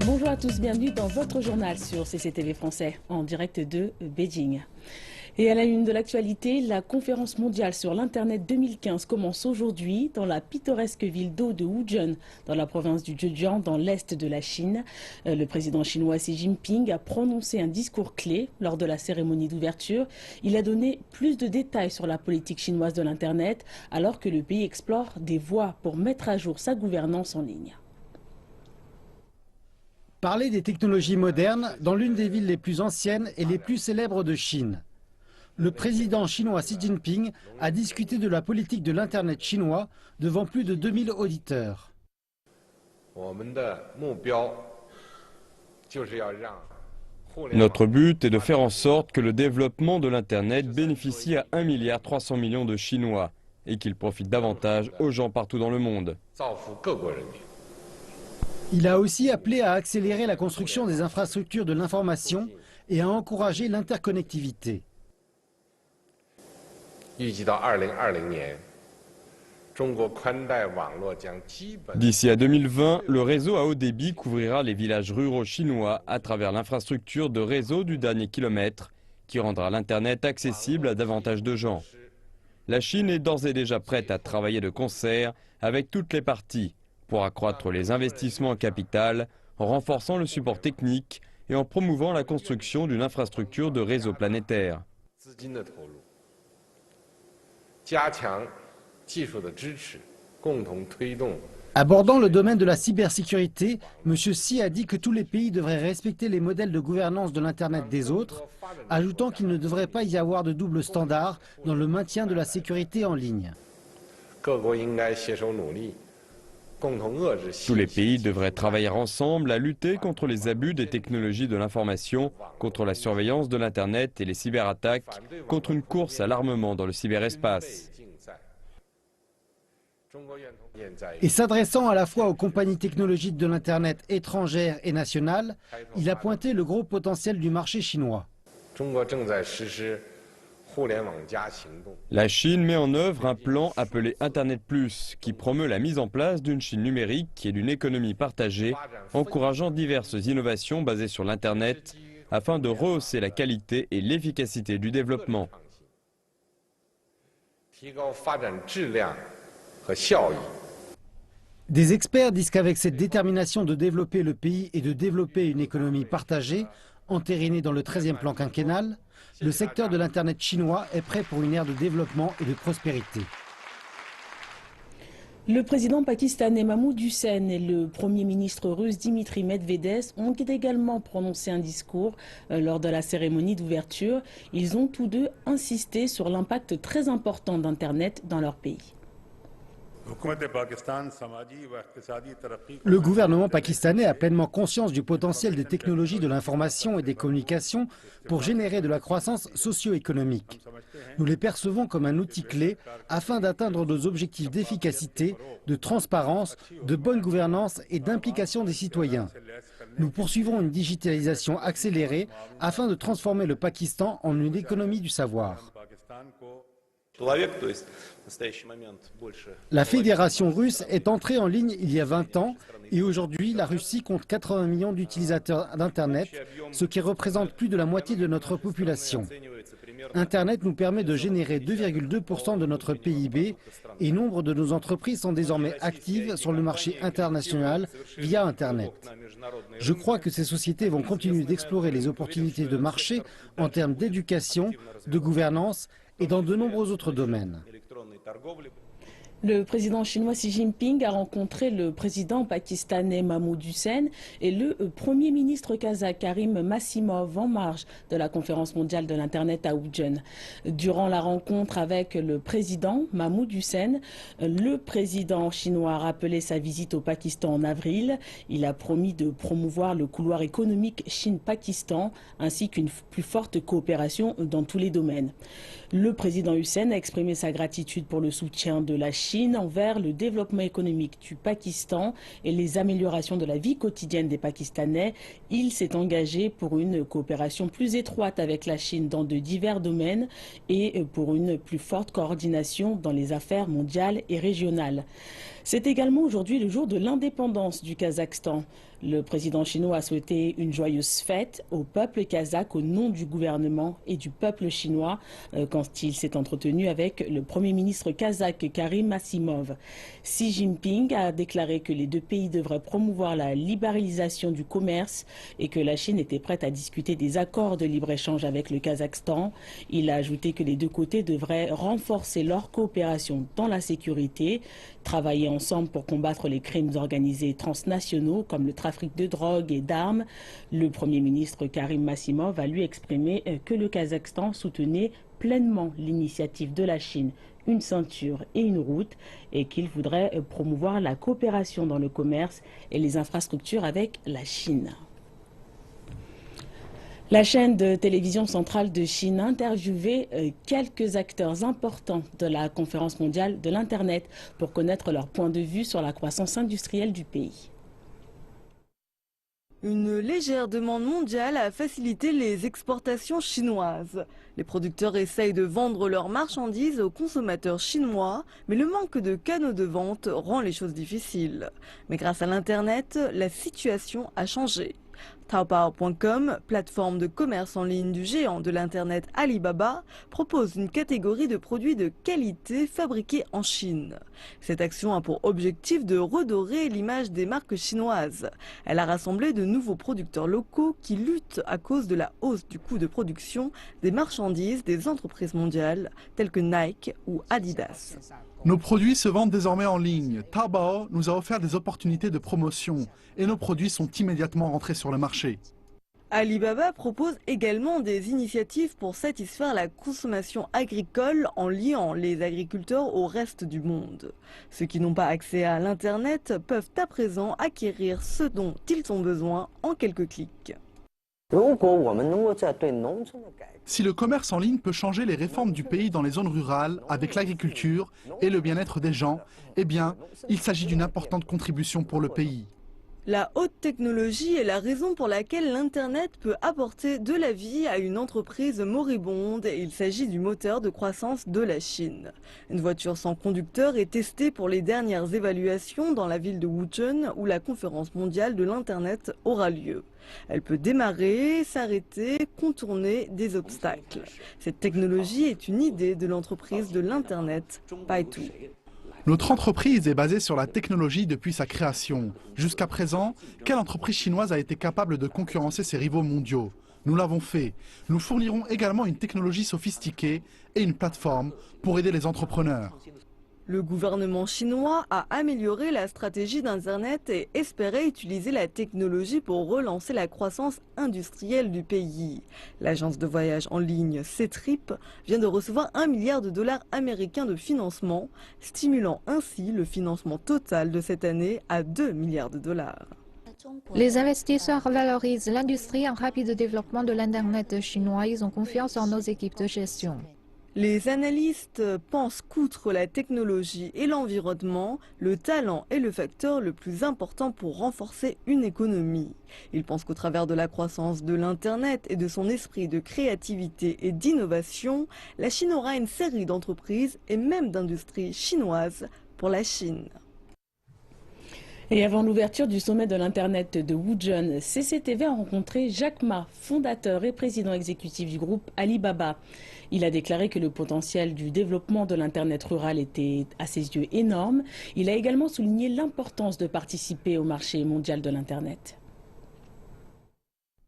Bonjour à tous, bienvenue dans votre journal sur CCTV français, en direct de Beijing. Et à la une de l'actualité, la conférence mondiale sur l'Internet 2015 commence aujourd'hui dans la pittoresque ville d'eau de Wuzhen, dans la province du Zhejiang, dans l'est de la Chine. Le président chinois Xi Jinping a prononcé un discours clé lors de la cérémonie d'ouverture. Il a donné plus de détails sur la politique chinoise de l'Internet, alors que le pays explore des voies pour mettre à jour sa gouvernance en ligne. Parler des technologies modernes dans l'une des villes les plus anciennes et les plus célèbres de Chine. Le président chinois Xi Jinping a discuté de la politique de l'Internet chinois devant plus de 2000 auditeurs. Notre but est de faire en sorte que le développement de l'Internet bénéficie à 1,3 milliard de Chinois et qu'il profite davantage aux gens partout dans le monde. Il a aussi appelé à accélérer la construction des infrastructures de l'information et à encourager l'interconnectivité. D'ici à 2020, le réseau à haut débit couvrira les villages ruraux chinois à travers l'infrastructure de réseau du dernier kilomètre qui rendra l'Internet accessible à davantage de gens. La Chine est d'ores et déjà prête à travailler de concert avec toutes les parties pour accroître les investissements en capital, en renforçant le support technique et en promouvant la construction d'une infrastructure de réseau planétaire. Abordant le domaine de la cybersécurité, M. Xi a dit que tous les pays devraient respecter les modèles de gouvernance de l'Internet des autres, ajoutant qu'il ne devrait pas y avoir de double standard dans le maintien de la sécurité en ligne. Tous les pays devraient travailler ensemble à lutter contre les abus des technologies de l'information, contre la surveillance de l'Internet et les cyberattaques, contre une course à l'armement dans le cyberespace. Et s'adressant à la fois aux compagnies technologiques de l'Internet étrangères et nationales, il a pointé le gros potentiel du marché chinois. La Chine met en œuvre un plan appelé Internet Plus, qui promeut la mise en place d'une Chine numérique et d'une économie partagée, encourageant diverses innovations basées sur l'Internet, afin de rehausser la qualité et l'efficacité du développement. Des experts disent qu'avec cette détermination de développer le pays et de développer une économie partagée, entérinée dans le 13e plan quinquennal, le secteur de l'Internet chinois est prêt pour une ère de développement et de prospérité. Le président pakistanais Mahmoud Hussein et le premier ministre russe Dimitri Medvedev ont également prononcé un discours lors de la cérémonie d'ouverture. Ils ont tous deux insisté sur l'impact très important d'Internet dans leur pays. Le gouvernement pakistanais a pleinement conscience du potentiel des technologies de l'information et des communications pour générer de la croissance socio-économique. Nous les percevons comme un outil clé afin d'atteindre nos objectifs d'efficacité, de transparence, de bonne gouvernance et d'implication des citoyens. Nous poursuivons une digitalisation accélérée afin de transformer le Pakistan en une économie du savoir. La Fédération russe est entrée en ligne il y a 20 ans et aujourd'hui la Russie compte 80 millions d'utilisateurs d'Internet, ce qui représente plus de la moitié de notre population. Internet nous permet de générer 2,2% de notre PIB et nombre de nos entreprises sont désormais actives sur le marché international via Internet. Je crois que ces sociétés vont continuer d'explorer les opportunités de marché en termes d'éducation, de gouvernance et dans de nombreux autres domaines. Le président chinois Xi Jinping a rencontré le président pakistanais Mahmoud Hussein et le premier ministre kazakh Karim Massimov en marge de la conférence mondiale de l'Internet à Wuzhen. Durant la rencontre avec le président Mahmoud Hussein, le président chinois a rappelé sa visite au Pakistan en avril. Il a promis de promouvoir le couloir économique Chine-Pakistan ainsi qu'une plus forte coopération dans tous les domaines. Le président Hussein a exprimé sa gratitude pour le soutien de la Chine envers le développement économique du Pakistan et les améliorations de la vie quotidienne des Pakistanais. Il s'est engagé pour une coopération plus étroite avec la Chine dans de divers domaines et pour une plus forte coordination dans les affaires mondiales et régionales. C'est également aujourd'hui le jour de l'indépendance du Kazakhstan. Le président chinois a souhaité une joyeuse fête au peuple kazakh au nom du gouvernement et du peuple chinois quand il s'est entretenu avec le premier ministre kazakh Karim Massimov. Xi Jinping a déclaré que les deux pays devraient promouvoir la libéralisation du commerce et que la Chine était prête à discuter des accords de libre-échange avec le Kazakhstan. Il a ajouté que les deux côtés devraient renforcer leur coopération dans la sécurité, travailler ensemble pour combattre les crimes organisés transnationaux comme le trafic de drogue et d'armes. Le Premier ministre Karim Massimov a lui exprimé que le Kazakhstan soutenait pleinement l'initiative de la Chine, une ceinture et une route, et qu'il voudrait promouvoir la coopération dans le commerce et les infrastructures avec la Chine. La chaîne de télévision centrale de Chine a interviewé quelques acteurs importants de la conférence mondiale de l'Internet pour connaître leur point de vue sur la croissance industrielle du pays. Une légère demande mondiale a facilité les exportations chinoises. Les producteurs essayent de vendre leurs marchandises aux consommateurs chinois, mais le manque de canaux de vente rend les choses difficiles. Mais grâce à l'Internet, la situation a changé. Taobao.com, plateforme de commerce en ligne du géant de l'Internet Alibaba, propose une catégorie de produits de qualité fabriqués en Chine. Cette action a pour objectif de redorer l'image des marques chinoises. Elle a rassemblé de nouveaux producteurs locaux qui luttent à cause de la hausse du coût de production des marchandises des entreprises mondiales telles que Nike ou Adidas. Nos produits se vendent désormais en ligne. Taobao nous a offert des opportunités de promotion et nos produits sont immédiatement rentrés sur le marché. Alibaba propose également des initiatives pour satisfaire la consommation agricole en liant les agriculteurs au reste du monde. Ceux qui n'ont pas accès à l'Internet peuvent à présent acquérir ce dont ils ont besoin en quelques clics. Si le commerce en ligne peut changer les réformes du pays dans les zones rurales avec l'agriculture et le bien-être des gens, eh bien, il s'agit d'une importante contribution pour le pays. La haute technologie est la raison pour laquelle l'Internet peut apporter de la vie à une entreprise moribonde et il s'agit du moteur de croissance de la Chine. Une voiture sans conducteur est testée pour les dernières évaluations dans la ville de Wuzhen où la conférence mondiale de l'Internet aura lieu. Elle peut démarrer, s'arrêter, contourner des obstacles. Cette technologie est une idée de l'entreprise de l'Internet, Baidu. Notre entreprise est basée sur la technologie depuis sa création. Jusqu'à présent, quelle entreprise chinoise a été capable de concurrencer ses rivaux mondiaux? Nous l'avons fait. Nous fournirons également une technologie sophistiquée et une plateforme pour aider les entrepreneurs. Le gouvernement chinois a amélioré la stratégie d'Internet et espérait utiliser la technologie pour relancer la croissance industrielle du pays. L'agence de voyage en ligne Ctrip vient de recevoir $1 milliard américains de financement, stimulant ainsi le financement total de cette année à $2 milliards. Les investisseurs valorisent l'industrie en rapide développement de l'Internet chinois. Ils ont confiance en nos équipes de gestion. Les analystes pensent qu'outre la technologie et l'environnement, le talent est le facteur le plus important pour renforcer une économie. Ils pensent qu'au travers de la croissance de l'Internet et de son esprit de créativité et d'innovation, la Chine aura une série d'entreprises et même d'industries chinoises pour la Chine. Et avant l'ouverture du sommet de l'Internet de Wuzhen, CCTV a rencontré Jack Ma, fondateur et président exécutif du groupe Alibaba. Il a déclaré que le potentiel du développement de l'Internet rural était à ses yeux énorme. Il a également souligné l'importance de participer au marché mondial de l'Internet.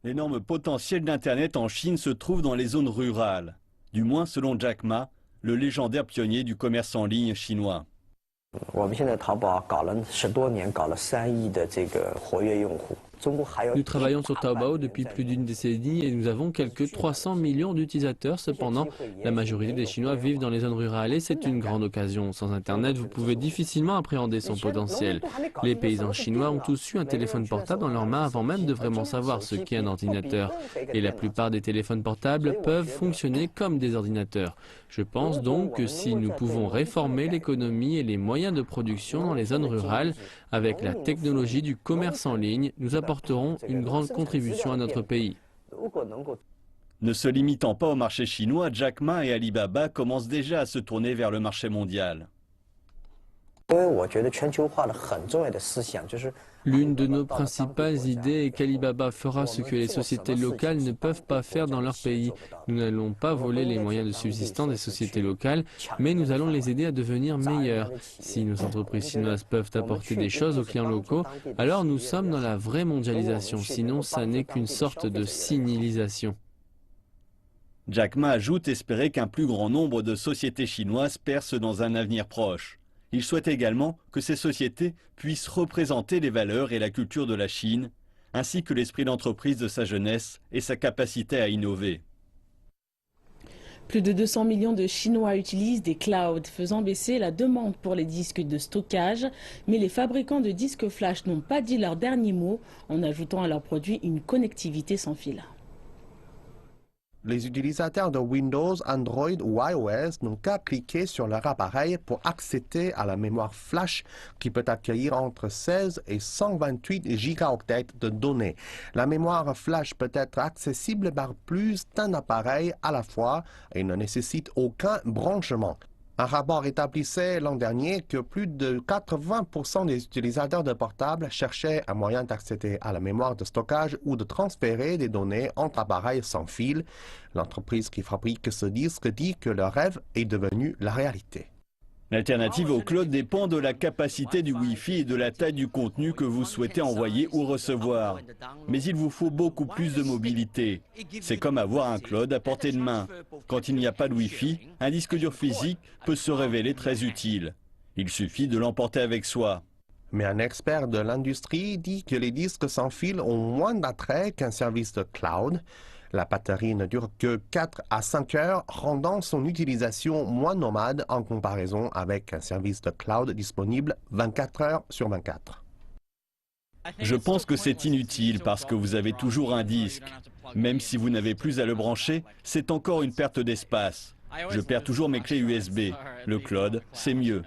L'énorme potentiel d'Internet en Chine se trouve dans les zones rurales. Du moins selon Jack Ma, le légendaire pionnier du commerce en ligne chinois. Nous travaillons sur Taobao depuis plus d'une décennie et nous avons quelques 300 millions d'utilisateurs. Cependant, la majorité des Chinois vivent dans les zones rurales et c'est une grande occasion. Sans Internet, vous pouvez difficilement appréhender son potentiel. Les paysans chinois ont tous eu un téléphone portable dans leurs mains avant même de vraiment savoir ce qu'est un ordinateur. Et la plupart des téléphones portables peuvent fonctionner comme des ordinateurs. Je pense donc que si nous pouvons réformer l'économie et les moyens de production dans les zones rurales, avec la technologie du commerce en ligne, nous apporterons une grande contribution à notre pays. Ne se limitant pas au marché chinois, Jack Ma et Alibaba commencent déjà à se tourner vers le marché mondial. L'une de nos principales idées est qu'Alibaba fera ce que les sociétés locales ne peuvent pas faire dans leur pays. Nous n'allons pas voler les moyens de subsistance des sociétés locales, mais nous allons les aider à devenir meilleures. Si nos entreprises chinoises peuvent apporter des choses aux clients locaux, alors nous sommes dans la vraie mondialisation. Sinon, ça n'est qu'une sorte de sinilisation. Jack Ma ajoute espérer qu'un plus grand nombre de sociétés chinoises percent dans un avenir proche. Il souhaite également que ces sociétés puissent représenter les valeurs et la culture de la Chine, ainsi que l'esprit d'entreprise de sa jeunesse et sa capacité à innover. Plus de 200 millions de Chinois utilisent des clouds, faisant baisser la demande pour les disques de stockage. Mais les fabricants de disques flash n'ont pas dit leur dernier mot en ajoutant à leurs produits une connectivité sans fil. Les utilisateurs de Windows, Android ou iOS n'ont qu'à cliquer sur leur appareil pour accéder à la mémoire flash qui peut accueillir entre 16 et 128 gigaoctets de données. La mémoire flash peut être accessible par plus d'un appareil à la fois et ne nécessite aucun branchement. Un rapport établissait l'an dernier que plus de 80% des utilisateurs de portables cherchaient un moyen d'accéder à la mémoire de stockage ou de transférer des données entre appareils sans fil. L'entreprise qui fabrique ce disque dit que le rêve est devenu la réalité. L'alternative au cloud dépend de la capacité du Wi-Fi et de la taille du contenu que vous souhaitez envoyer ou recevoir. Mais il vous faut beaucoup plus de mobilité. C'est comme avoir un cloud à portée de main. Quand il n'y a pas de Wi-Fi, un disque dur physique peut se révéler très utile. Il suffit de l'emporter avec soi. Mais un expert de l'industrie dit que les disques sans fil ont moins d'attrait qu'un service de cloud. La batterie ne dure que 4 à 5 heures, rendant son utilisation moins nomade en comparaison avec un service de cloud disponible 24 heures sur 24. Je pense que c'est inutile parce que vous avez toujours un disque. Même si vous n'avez plus à le brancher, c'est encore une perte d'espace. Je perds toujours mes clés USB. Le cloud, c'est mieux.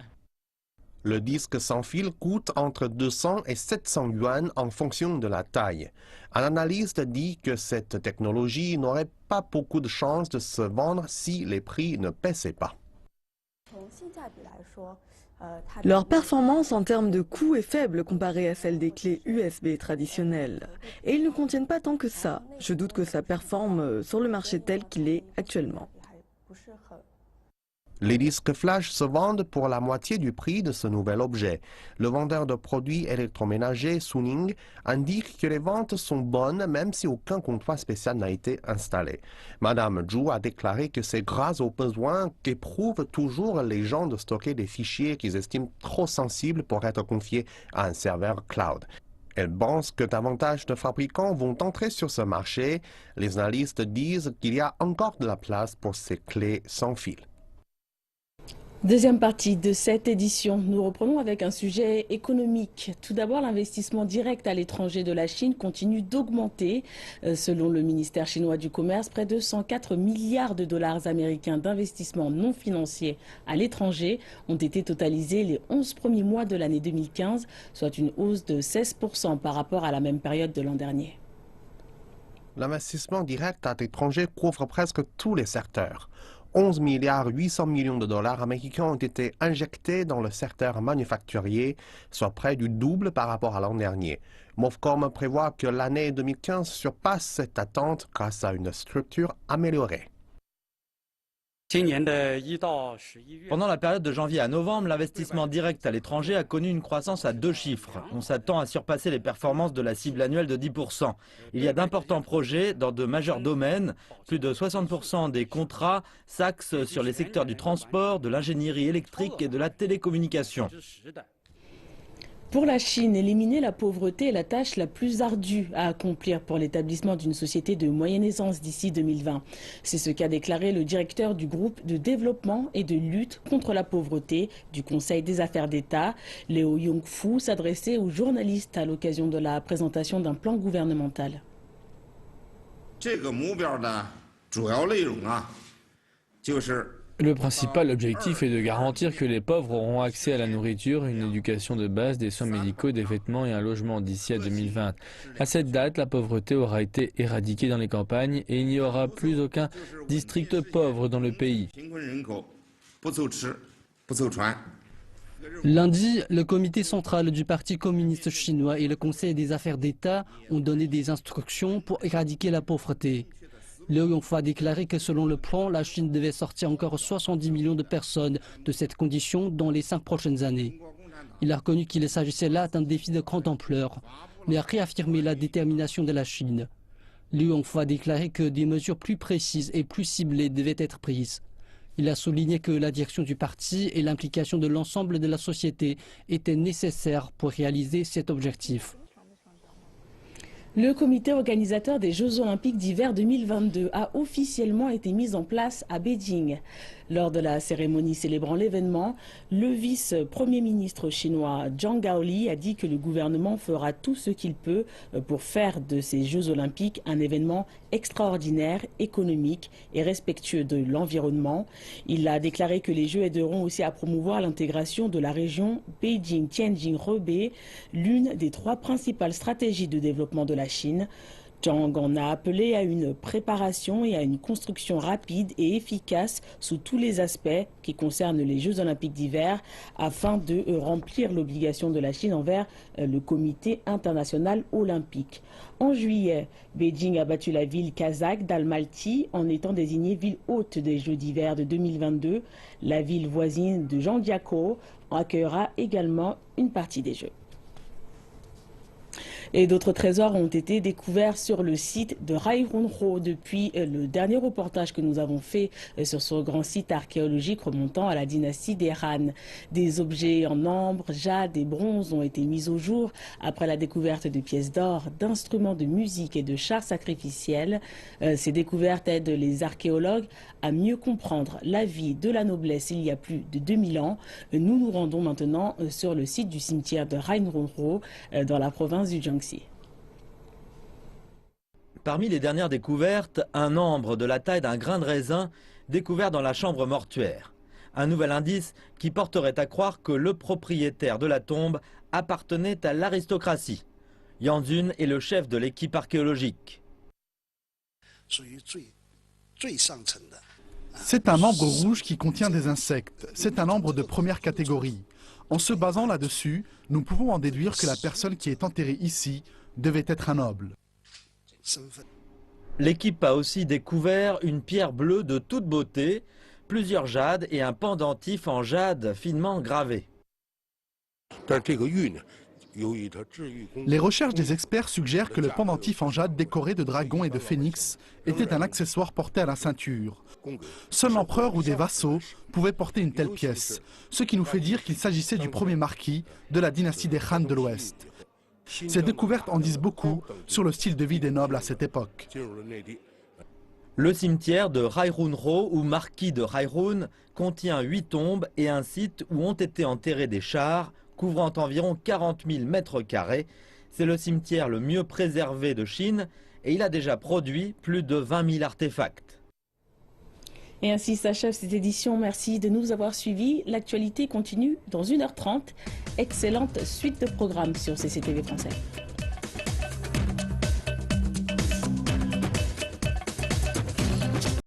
Le disque sans fil coûte entre 200 et 700 yuan en fonction de la taille. Un analyste dit que cette technologie n'aurait pas beaucoup de chances de se vendre si les prix ne baissaient pas. Leur performance en termes de coût est faible comparée à celle des clés USB traditionnelles. Et ils ne contiennent pas tant que ça. Je doute que ça performe sur le marché tel qu'il est actuellement. Les disques flash se vendent pour la moitié du prix de ce nouvel objet. Le vendeur de produits électroménagers, Suning, indique que les ventes sont bonnes même si aucun comptoir spécial n'a été installé. Madame Zhu a déclaré que c'est grâce au besoin qu'éprouvent toujours les gens de stocker des fichiers qu'ils estiment trop sensibles pour être confiés à un serveur cloud. Elle pense que davantage de fabricants vont entrer sur ce marché. Les analystes disent qu'il y a encore de la place pour ces clés sans fil. Deuxième partie de cette édition, nous reprenons avec un sujet économique. Tout d'abord, l'investissement direct à l'étranger de la Chine continue d'augmenter. Selon le ministère chinois du Commerce, près de 104 milliards de dollars américains d'investissements non financiers à l'étranger ont été totalisés les 11 premiers mois de l'année 2015, soit une hausse de 16% par rapport à la même période de l'an dernier. L'investissement direct à l'étranger couvre presque tous les secteurs. 11 milliards 800 millions de dollars américains ont été injectés dans le secteur manufacturier, soit près du double par rapport à l'an dernier. MOFCOM prévoit que l'année 2015 surpasse cette attente grâce à une structure améliorée. Pendant la période de janvier à novembre, l'investissement direct à l'étranger a connu une croissance à 2 chiffres. On s'attend à surpasser les performances de la cible annuelle de 10%. Il y a d'importants projets dans de majeurs domaines. Plus de 60% des contrats s'axent sur les secteurs du transport, de l'ingénierie électrique et de la télécommunication. Pour la Chine, éliminer la pauvreté est la tâche la plus ardue à accomplir pour l'établissement d'une société de moyenne aisance d'ici 2020. C'est ce qu'a déclaré le directeur du groupe de développement et de lutte contre la pauvreté du Conseil des affaires d'État. Léo Yongfu s'adressait aux journalistes à l'occasion de la présentation d'un plan gouvernemental. Le principal objectif est de garantir que les pauvres auront accès à la nourriture, une éducation de base, des soins médicaux, des vêtements et un logement d'ici à 2020. À cette date, la pauvreté aura été éradiquée dans les campagnes et il n'y aura plus aucun district pauvre dans le pays. Lundi, le comité central du Parti communiste chinois et le Conseil des affaires d'État ont donné des instructions pour éradiquer la pauvreté. Liu Yongfu a déclaré que selon le plan, la Chine devait sortir encore 70 millions de personnes de cette condition dans les 5 prochaines années. Il a reconnu qu'il s'agissait là d'un défi de grande ampleur, mais a réaffirmé la détermination de la Chine. Liu Yongfu a déclaré que des mesures plus précises et plus ciblées devaient être prises. Il a souligné que la direction du parti et l'implication de l'ensemble de la société étaient nécessaires pour réaliser cet objectif. Le comité organisateur des Jeux Olympiques d'hiver 2022 a officiellement été mis en place à Beijing. Lors de la cérémonie célébrant l'événement, le vice-premier ministre chinois Zhang Gaoli a dit que le gouvernement fera tout ce qu'il peut pour faire de ces Jeux Olympiques un événement extraordinaire, économique et respectueux de l'environnement. Il a déclaré que les Jeux aideront aussi à promouvoir l'intégration de la région Beijing-Tianjin-Hebei, l'une des 3 principales stratégies de développement de la Chine. Zhang en a appelé à une préparation et à une construction rapide et efficace sous tous les aspects qui concernent les Jeux Olympiques d'hiver afin de remplir l'obligation de la Chine envers le Comité international olympique. En juillet, Beijing a battu la ville kazakh d'Almaty en étant désignée ville hôte des Jeux d'hiver de 2022. La ville voisine de Zhangjiakou accueillera également une partie des Jeux. Et d'autres trésors ont été découverts sur le site de Rairunro depuis le dernier reportage que nous avons fait sur ce grand site archéologique remontant à la dynastie des Han. Des objets en ambre, jade et bronze ont été mis au jour après la découverte de pièces d'or, d'instruments de musique et de chars sacrificiels. Ces découvertes aident les archéologues à mieux comprendre la vie de la noblesse il y a plus de 2000 ans. Nous nous rendons maintenant sur le site du cimetière de Rairunro dans la province du Jiangxi. Parmi les dernières découvertes, un ambre de la taille d'un grain de raisin découvert dans la chambre mortuaire. Un nouvel indice qui porterait à croire que le propriétaire de la tombe appartenait à l'aristocratie. Yang Zun est le chef de l'équipe archéologique. C'est un ambre rouge qui contient des insectes. C'est un ambre de première catégorie. En se basant là-dessus, nous pouvons en déduire que la personne qui est enterrée ici devait être un noble. L'équipe a aussi découvert une pierre bleue de toute beauté, plusieurs jades et un pendentif en jade finement gravé. Les recherches des experts suggèrent que le pendentif en jade décoré de dragons et de phénix était un accessoire porté à la ceinture. Seul l'empereur ou des vassaux pouvaient porter une telle pièce, ce qui nous fait dire qu'il s'agissait du premier marquis de la dynastie des Han de l'Ouest. Ces découvertes en disent beaucoup sur le style de vie des nobles à cette époque. Le cimetière de Rairunro ou marquis de Rairun contient 8 tombes et un site où ont été enterrés des chars couvrant environ 40 000 mètres carrés. C'est le cimetière le mieux préservé de Chine et il a déjà produit plus de 20 000 artefacts. Et ainsi s'achève cette édition. Merci de nous avoir suivis. L'actualité continue dans 1h30. Excellente suite de programmes sur CCTV Français.